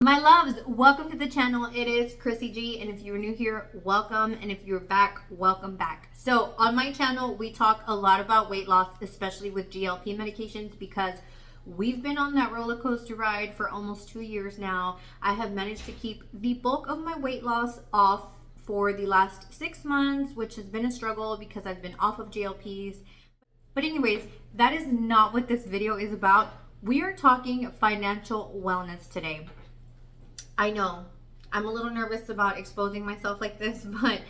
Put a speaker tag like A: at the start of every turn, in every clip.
A: My loves, welcome to the channel. It is Crissy G, and if you're new here, welcome, and if you're back, welcome back. So on my channel, we talk a lot about weight loss, especially with GLP medications, because we've been on that roller coaster ride for almost 2 years now. I have managed to keep the bulk of my weight loss off for the last 6 months, which has been a struggle because I've been off of GLPs. But anyways, that is not what this video is about. We are talking financial wellness today. I know I'm a little nervous about exposing myself like this, but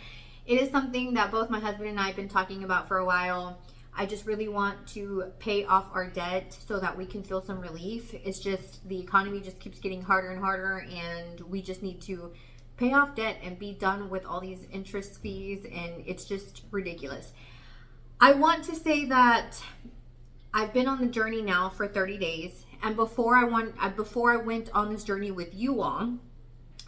A: it is something that both my husband and I have been talking about for a while. I just really want to pay off our debt so that we can feel some relief. It's just the economy just keeps getting harder and harder, and we just need to pay off debt and be done with all these interest fees, and it's just ridiculous. I want to say that I've been on the journey now for 30 days. And before I went on this journey with you all,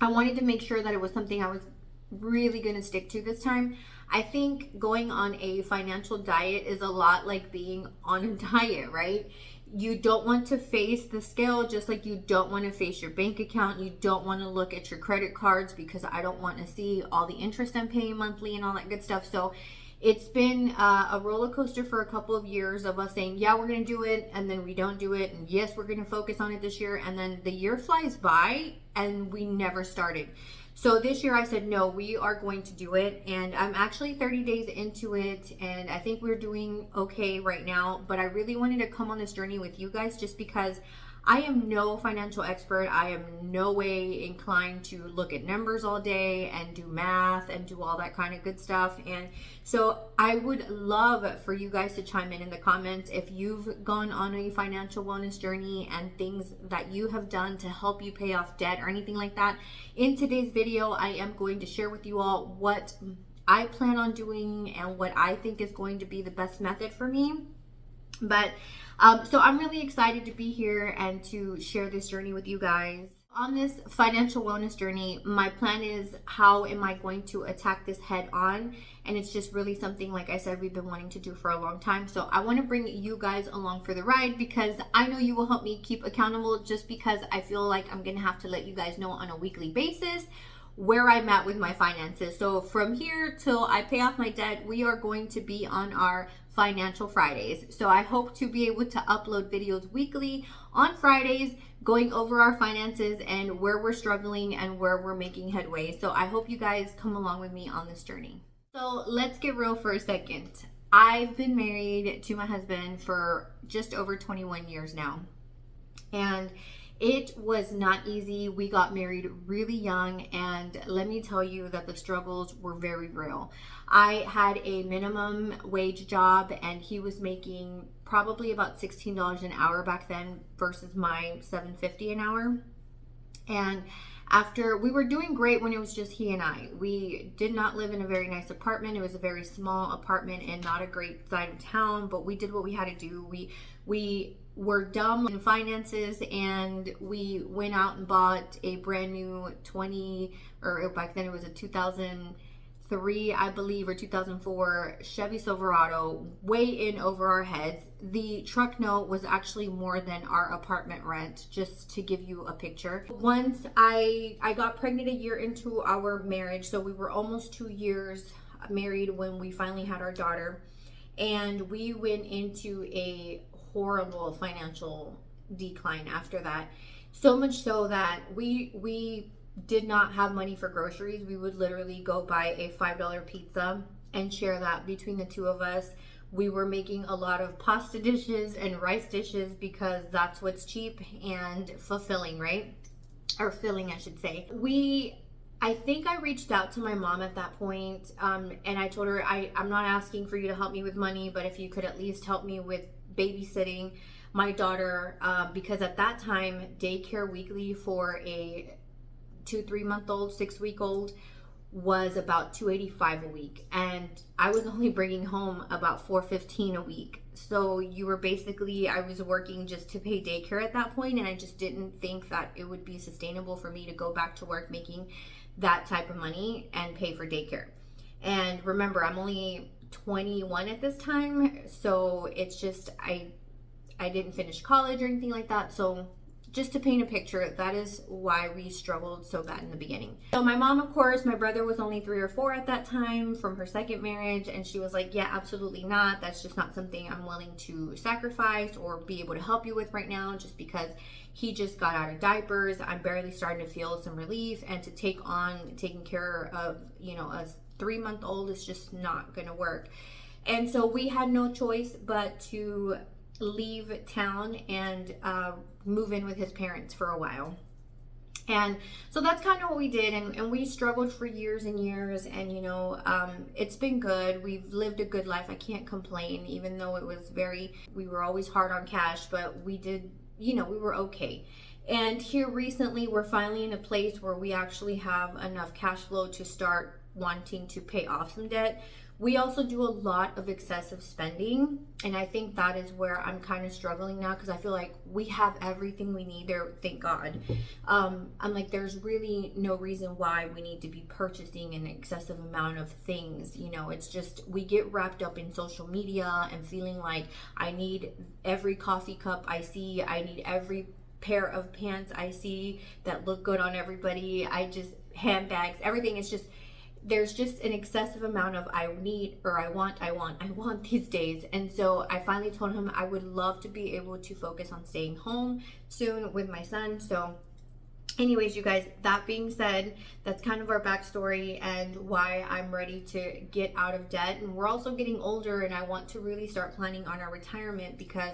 A: I wanted to make sure that it was something I was really going to stick to this time. I think going on a financial diet is a lot like being on a diet, right? You don't want to face the scale, just like you don't want to face your bank account. You don't want to look at your credit cards because I don't want to see all the interest I'm paying monthly and all that good stuff. So it's been a roller coaster for a couple of years of us saying, yeah, we're going to do it, and then we don't do it, and yes, we're going to focus on it this year, and then the year flies by and we never started. So this year I said, no, we are going to do it, and I'm actually 30 days into it, and I think we're doing okay right now, but I really wanted to come on this journey with you guys just because I am no financial expert. I am no way inclined to look at numbers all day and do math and do all that kind of good stuff. And so I would love for you guys to chime in the comments if you've gone on a financial wellness journey and things that you have done to help you pay off debt or anything like that. In today's video, I am going to share with you all what I plan on doing and what I think is going to be the best method for me. But so I'm really excited to be here and to share this journey with you guys. On this financial wellness journey, my plan is, how am I going to attack this head on? And it's just really something, like I said, we've been wanting to do for a long time. So I want to bring you guys along for the ride because I know you will help me keep accountable, just because I feel like I'm going to have to let you guys know on a weekly basis where I'm at with my finances. So from here till I pay off my debt, we are going to be on our Financial Fridays. So I hope to be able to upload videos weekly on Fridays going over our finances and where we're struggling and where we're making headway. So I hope you guys come along with me on this journey. So let's get real for a second. I've been married to my husband for just over 21 years now. And it was not easy. We got married really young, and let me tell you that the struggles were very real. I had a minimum wage job, and he was making probably about $16 an hour back then versus my $7.50 an hour. And after, we were doing great when it was just he and I. We did not live in a very nice apartment. It was a very small apartment and not a great side of town, but we did what we had to do. We were dumb in finances, and we went out and bought a brand new back then it was a 2003, I believe, or 2004 Chevy Silverado, way in over our heads. The truck note was actually more than our apartment rent, just to give you a picture. Once I got pregnant a year into our marriage, so we were almost 2 years married when we finally had our daughter, and we went into a horrible financial decline after that. So much so that we did not have money for groceries. We would literally go buy a $5 pizza and share that between the two of us. We were making a lot of pasta dishes and rice dishes because that's what's cheap and fulfilling, right? Or filling, I should say. I think I reached out to my mom at that point, and I told her, I'm not asking for you to help me with money, but if you could at least help me with babysitting my daughter, because at that time, daycare weekly for a 2-3 month old, 6-week-old was about $285 a week, and I was only bringing home about $415 a week. So I was working just to pay daycare at that point, and I just didn't think that it would be sustainable for me to go back to work making that type of money and pay for daycare. And remember, I'm only 21 at this time, so it's just I didn't finish college or anything like that, so just to paint a picture, that is why we struggled so bad in the beginning. So my mom, of course, my brother was only 3 or 4 at that time from her second marriage, and she was like, yeah, absolutely not. That's just not something I'm willing to sacrifice or be able to help you with right now, just because he just got out of diapers. I'm barely starting to feel some relief, and to take on taking care of, you know, a 3-month-old is just not gonna work. And so we had no choice but to leave town and move in with his parents for a while. And so that's kind of what we did, and we struggled for years and years, and you know, it's been good. We've lived a good life. I can't complain, even though it was we were always hard on cash, but we did, you know, we were okay. And here recently, we're finally in a place where we actually have enough cash flow to start wanting to pay off some debt. We also do a lot of excessive spending, and I think that is where I'm kind of struggling now, because I feel like we have everything we need there, thank God. I'm like, there's really no reason why we need to be purchasing an excessive amount of things. You know, it's just, we get wrapped up in social media and feeling like I need every coffee cup I see, I need every pair of pants I see that look good on everybody, handbags, everything is just, there's just an excessive amount of I need, or I want these days. And so I finally told him I would love to be able to focus on staying home soon with my son. So anyways, you guys, that being said, that's kind of our backstory and why I'm ready to get out of debt. And we're also getting older, and I want to really start planning on our retirement, because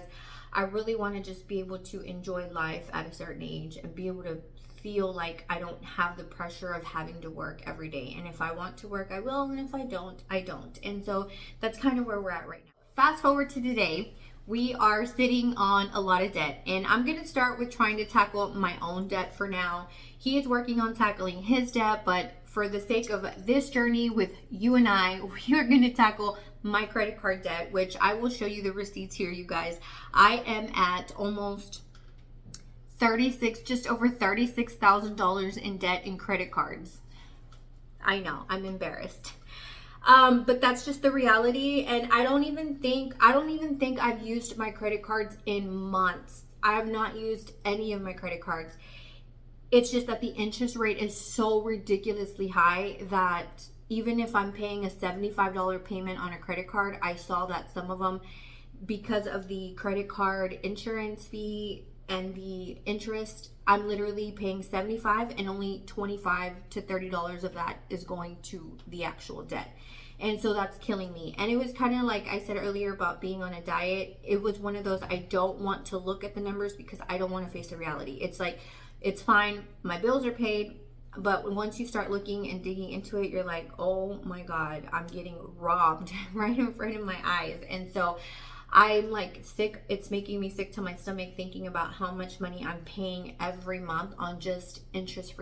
A: I really want to just be able to enjoy life at a certain age and be able to feel like I don't have the pressure of having to work every day. And if I want to work, I will, and if I don't, I don't. And so that's kind of where we're at right now. Fast forward to today, we are sitting on a lot of debt, and I'm going to start with trying to tackle my own debt for now. He is working on tackling his debt, but for the sake of this journey with you and I, we are going to tackle my credit card debt, which I will show you the receipts here, you guys. I am at almost just over $36,000 in debt in credit cards. I know, I'm embarrassed. But that's just the reality. And I don't even think I've used my credit cards in months. I have not used any of my credit cards. It's just that the interest rate is so ridiculously high that even if I'm paying a $75 payment on a credit card, I saw that some of them, because of the credit card insurance fee and the interest, I'm literally paying $75, and only $25 to $30 of that is going to the actual debt. And so that's killing me. And it was kind of like I said earlier about being on a diet. It was one of those, I don't want to look at the numbers because I don't want to face the reality. It's like, it's fine, my bills are paid, but once you start looking and digging into it, you're like, oh my God, I'm getting robbed right in front of my eyes. And so I'm like sick. It's making me sick to my stomach thinking about how much money I'm paying every month on just interest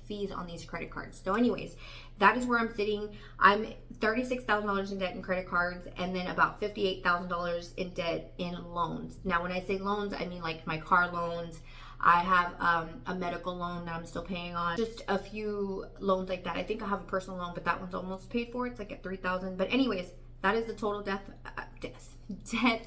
A: fees on these credit cards. So anyways, that is where I'm sitting. I'm $36,000 in debt in credit cards, and then about $58,000 in debt in loans. Now, when I say loans, I mean like my car loans. I have a medical loan that I'm still paying on, just a few loans like that. I think I have a personal loan, but that one's almost paid for. It's like at $3,000. But anyways, that is the total debt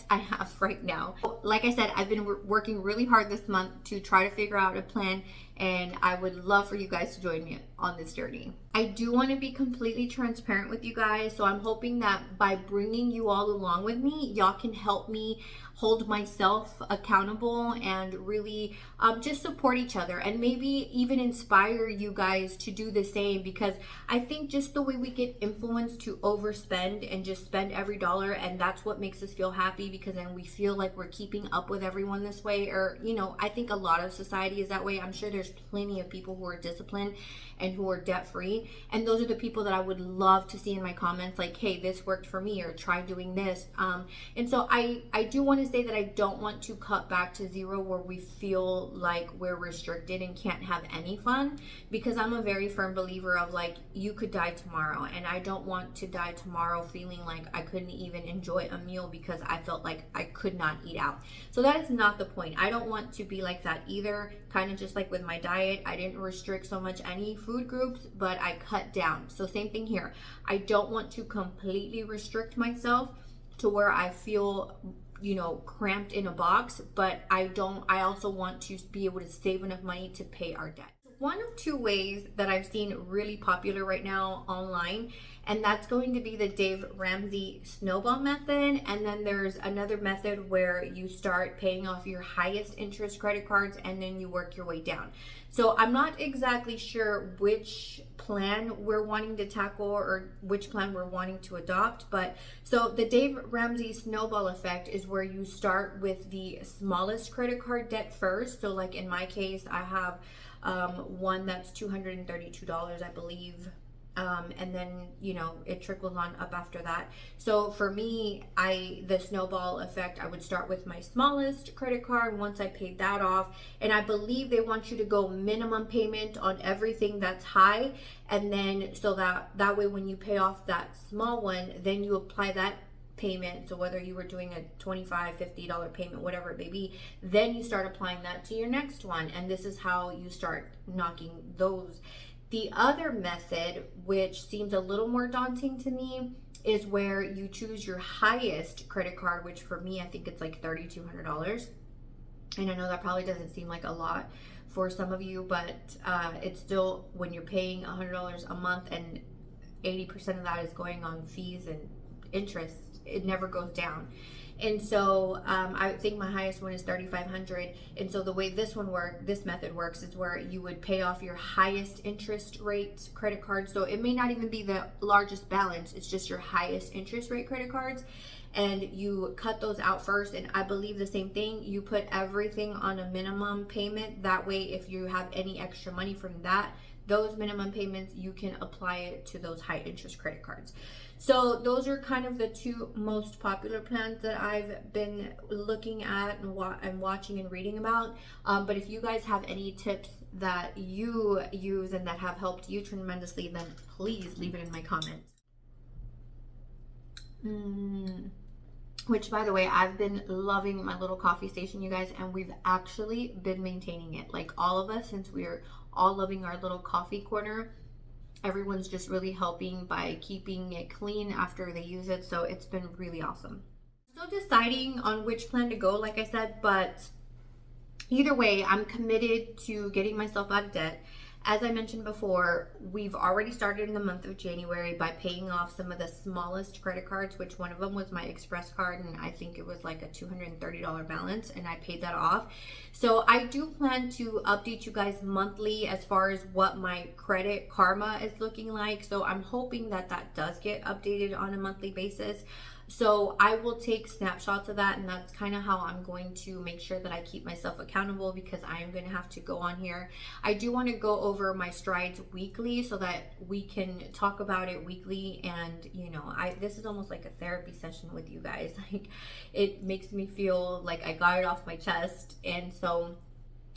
A: I have right now. Like I said, I've been working really hard this month to try to figure out a plan, and I would love for you guys to join me on this journey. I do want to be completely transparent with you guys, so I'm hoping that by bringing you all along with me, y'all can help me hold myself accountable and really just support each other, and maybe even inspire you guys to do the same, because I think just the way we get influenced to overspend and just spend every dollar, and that's what makes us feel happy, because then we feel like we're keeping up with everyone this way. Or, you know, I think a lot of society is that way. I'm sure there's plenty of people who are disciplined and who are debt free, and those are the people that I would love to see in my comments, like, hey, this worked for me, or try doing this. And so I do want to say that I don't want to cut back to zero where we feel like we're restricted and can't have any fun, because I'm a very firm believer of like, you could die tomorrow, and I don't want to die tomorrow feeling like I couldn't even enjoy a meal because I felt like I could not eat out. So that is not the point. I don't want to be like that either. Kind of just like with my diet, I didn't restrict so much any food groups, but I cut down. So same thing here. I don't want to completely restrict myself to where I feel you know, cramped in a box, but I also want to be able to save enough money to pay our debt. One of two ways that I've seen really popular right now online, and that's going to be the Dave Ramsey snowball method. And then there's another method where you start paying off your highest interest credit cards and then you work your way down. So I'm not exactly sure which plan we're wanting to tackle or which plan we're wanting to adopt. But so the Dave Ramsey snowball effect is where you start with the smallest credit card debt first. So like in my case, I have one that's $232, I believe. And then, you know, it trickles on up after that. So for me, the snowball effect, I would start with my smallest credit card once I paid that off. And I believe they want you to go minimum payment on everything that's high. And then so that way when you pay off that small one, then you apply that payment. So whether you were doing a $25, $50 payment, whatever it may be, then you start applying that to your next one. And this is how you start knocking those. The other method, which seems a little more daunting to me, is where you choose your highest credit card, which for me, I think it's like $3,200. And I know that probably doesn't seem like a lot for some of you, but it's still, when you're paying $100 a month and 80% of that is going on fees and interest, it never goes down. And so I think my highest one is $3,500. And so the way this method works is where you would pay off your highest interest rate credit card. So it may not even be the largest balance, it's just your highest interest rate credit cards. And you cut those out first. And I believe the same thing, you put everything on a minimum payment. That way, if you have any extra money from those minimum payments, you can apply it to those high interest credit cards. So those are kind of the two most popular plans that I've been looking at and watching and reading about. But if you guys have any tips that you use and that have helped you tremendously, then please leave it in my comments. Which, by the way, I've been loving my little coffee station, you guys, and we've actually been maintaining it. Like all of us, since we're all loving our little coffee corner, everyone's just really helping by keeping it clean after they use it. So it's been really awesome. Still deciding on which plan to go, like I said, but either way, I'm committed to getting myself out of debt. As I mentioned before, we've already started in the month of January by paying off some of the smallest credit cards, which one of them was my Express card, and I think it was like a $230 balance, and I paid that off. So I do plan to update you guys monthly as far as what my credit karma is looking like. So I'm hoping that that does get updated on a monthly basis. So I will take snapshots of that, and that's kind of how I'm going to make sure that I keep myself accountable, because I am going to have to go on here. I do want to go over my strides weekly so that we can talk about it weekly. And you know, this is almost like a therapy session with you guys. Like, it makes me feel like I got it off my chest. And so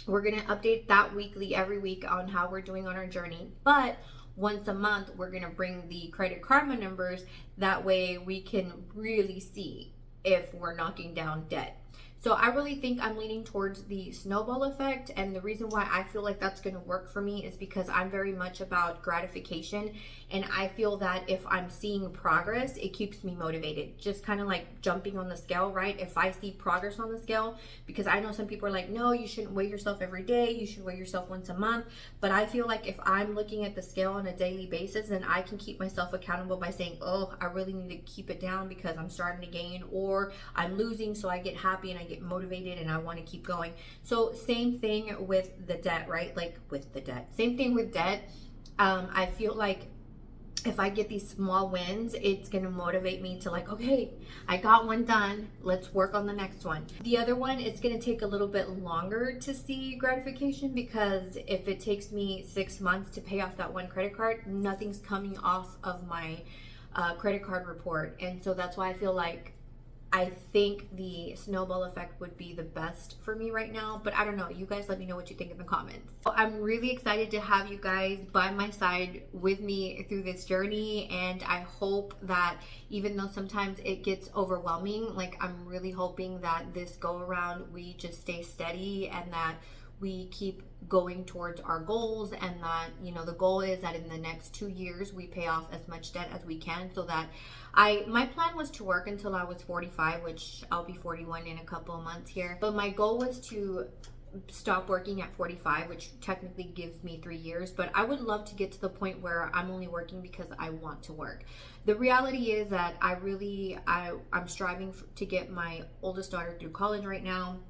A: we're going to update that weekly, every week, on how we're doing on our journey. But once a month, we're going to bring the credit karma numbers. That way we can really see if we're knocking down debt. So I really think I'm leaning towards the snowball effect. And the reason why I feel like that's going to work for me is because I'm very much about gratification. And I feel that if I'm seeing progress, it keeps me motivated. Just kind of like jumping on the scale, right? If I see progress on the scale, because I know some people are like, no, you shouldn't weigh yourself every day. You should weigh yourself once a month. But I feel like if I'm looking at the scale on a daily basis, then I can keep myself accountable by saying, oh, I really need to keep it down because I'm starting to gain, or I'm losing. So I get happy and I get motivated and I want to keep going. So same thing with the debt, right? Like with the debt, same thing with debt. I feel like if I get these small wins, it's going to motivate me to like, okay, I got one done. Let's work on the next one. The other one, it's going to take a little bit longer to see gratification, because if it takes me 6 months to pay off that one credit card, nothing's coming off of my credit card report. And so that's why I feel like I think the snowball effect would be the best for me right now, but I don't know. You guys let me know what you think in the comments. I'm really excited to have you guys by my side with me through this journey, and I hope that even though sometimes it gets overwhelming, like I'm really hoping that this go around we just stay steady and that we keep going towards our goals, and that, you know, the goal is that in the next 2 years we pay off as much debt as we can, so that my plan was to work until I was 45, which I'll be 41 in a couple of months here. But my goal was to stop working at 45, which technically gives me 3 years, but I would love to get to the point where I'm only working because I want to work. The reality is that I'm striving to get my oldest daughter through college right now.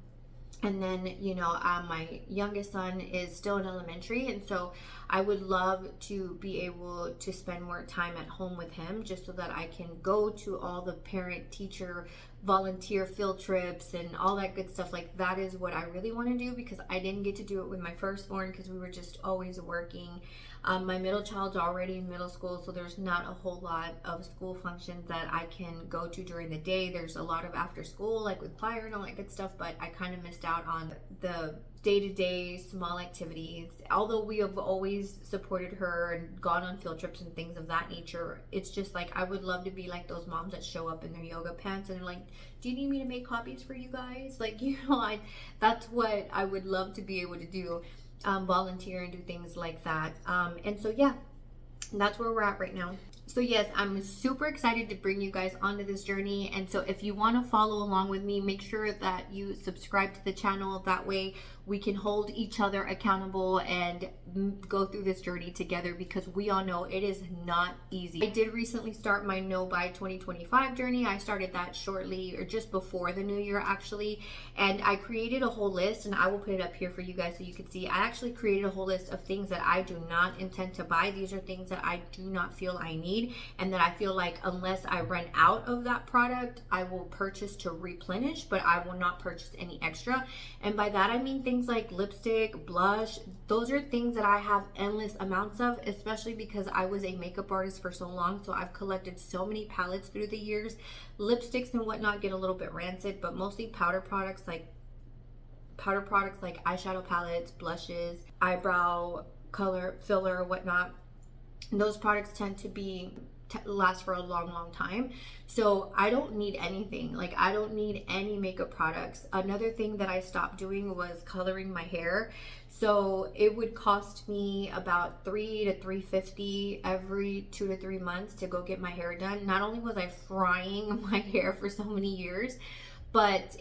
A: And then, you know, my youngest son is still in elementary, and so I would love to be able to spend more time at home with him, just so that I can go to all the parent teacher volunteer field trips and all that good stuff. Like, that is what I really want to do, because I didn't get to do it with my firstborn because we were just always working. My middle child's already in middle school, so there's not a whole lot of school functions that I can go to during the day. There's a lot of after school, like with choir and all that good stuff, but I kind of missed out on the day-to-day small activities. Although we have always supported her and gone on field trips and things of that nature, it's just like, I would love to be like those moms that show up in their yoga pants and they're like, do you need me to make copies for you guys? Like, you know, that's what I would love to be able to do. Volunteer and do things like that. And so yeah, that's where we're at right now. So yes, I'm super excited to bring you guys onto this journey. And so if you want to follow along with me, make sure that you subscribe to the channel. That way we can hold each other accountable and go through this journey together, because we all know it is not easy. I did recently start my No Buy 2025 journey. I started that shortly, or just before the new year actually, and I created a whole list, and I will put it up here for you guys so you can see. I actually created a whole list of things that I do not intend to buy. These are things that I do not feel I need, and that I feel like unless I run out of that product, I will purchase to replenish, but I will not purchase any extra. And by that I mean things like lipstick, blush. Those are things that I have endless amounts of, especially because I was a makeup artist for so long, so I've collected so many palettes through the years. Lipsticks and whatnot get a little bit rancid, but mostly powder products like eyeshadow palettes, blushes, eyebrow color filler, whatnot. Those products tend to last for a long time. So I don't need anything. Like, I don't need any makeup products. Another thing that I stopped doing was coloring my hair. So it would cost me about $300 to $350 every 2 to 3 months to go get my hair done. Not only was I frying my hair for so many years, but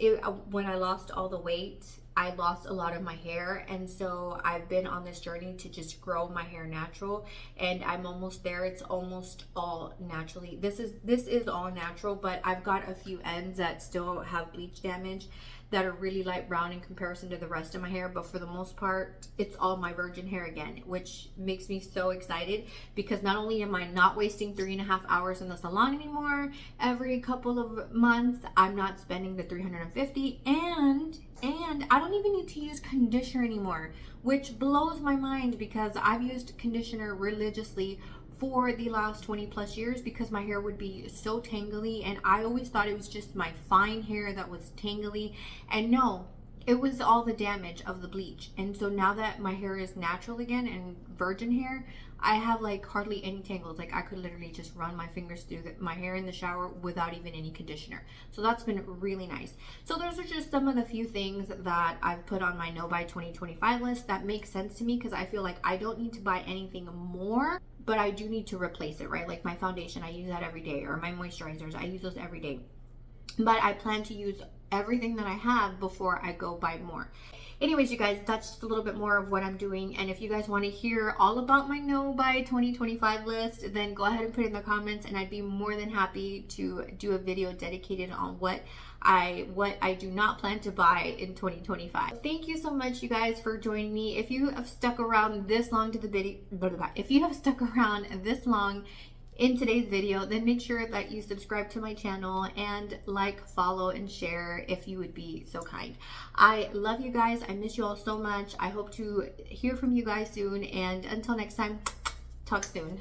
A: when I lost all the weight, I lost a lot of my hair, and so I've been on this journey to just grow my hair natural, and I'm almost there. It's almost all naturally. This is all natural, but I've got a few ends that still have bleach damage that are really light brown in comparison to the rest of my hair, but for the most part it's all my virgin hair again, which makes me so excited, because not only am I not wasting 3.5 hours in the salon anymore every couple of months, I'm not spending the $350, and I don't even need to use conditioner anymore, which blows my mind, because I've used conditioner religiously for the last 20 plus years because my hair would be so tangly, and I always thought it was just my fine hair that was tangly, and no, it was all the damage of the bleach. And so now that my hair is natural again and virgin hair, I have like hardly any tangles. Like, I could literally just run my fingers through my hair in the shower without even any conditioner. So that's been really nice. So those are just some of the few things that I've put on my No Buy 2025 list that makes sense to me, because I feel like I don't need to buy anything more, but I do need to replace it, right? Like my foundation, I use that every day, or my moisturizers, I use those every day. But I plan to use everything that I have before I go buy more. Anyways, you guys, that's just a little bit more of what I'm doing. And if you guys want to hear all about my No Buy 2025 list, then go ahead and put it in the comments, and I'd be more than happy to do a video dedicated on what I do not plan to buy in 2025. Thank you so much, you guys, for joining me. If you have stuck around this long to the video, if you have stuck around this long in today's video, then make sure that you subscribe to my channel and like, follow, and share if you would be so kind. I love you guys. I miss you all so much. I hope to hear from you guys soon, and until next time, talk soon.